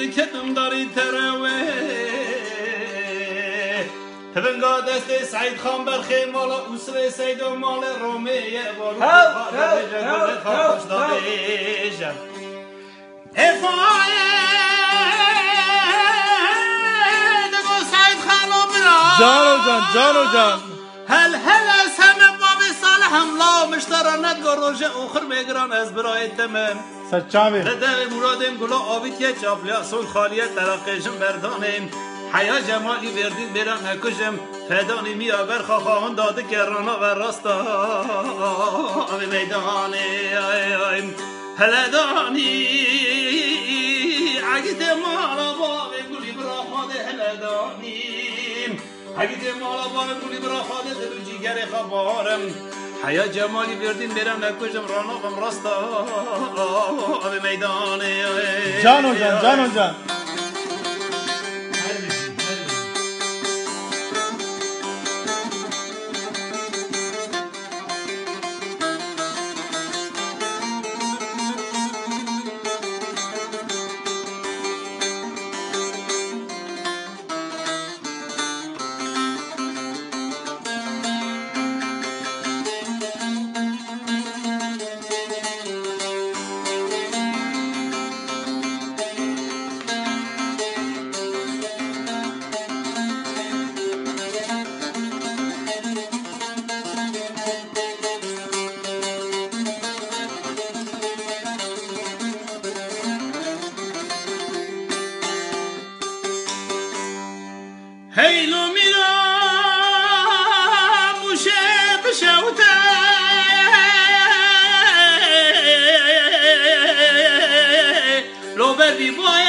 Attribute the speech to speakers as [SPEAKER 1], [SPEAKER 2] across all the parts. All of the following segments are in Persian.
[SPEAKER 1] بکتم داری تروه تبنگا دست سعید خان برخی مالا اسره سید و مال رومیه بارو خواهد بجه خواهش دادیشم افای دگو سعید خانو برا
[SPEAKER 2] جانو جان
[SPEAKER 1] هل از همه باب صالح لا مشترانت گروژه اخر بگران از برای تمام
[SPEAKER 2] سچاوی
[SPEAKER 1] لده مرادم گلا آبید که چاپلیا سول خالیت ترقیشم بردانیم حیا جمالی بردین برم نکشم فدانی میا برخواهان داده کرانا و راستا به میدانه هلدانی عگید مالا باب گلی برا خواده هلدانی عگید مالا باب گلی برا خواده دلو جیگر خبارم حیا جمالی بردین برم نکشم راناقم راستا به میدانه
[SPEAKER 2] جانو جان
[SPEAKER 1] هیلو میرا موشه بشوته لو بردی بای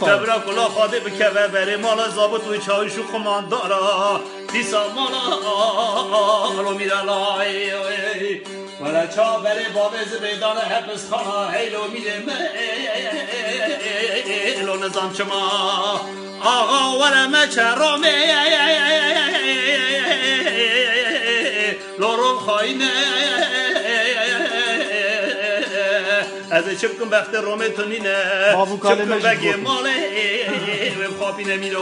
[SPEAKER 1] جبرا کلا خواده بکوه بره مالا زابط و چایشو خماندارا دیسا مالا لو میرا لای ولا چا بره بابز بیدان حبس خانه هیلو میره لو نظام شما آقا ولا مچرامه لو روم خاینه از چپکن بخت رومه تونینه چپکن بگی ماله و خوابی نمیره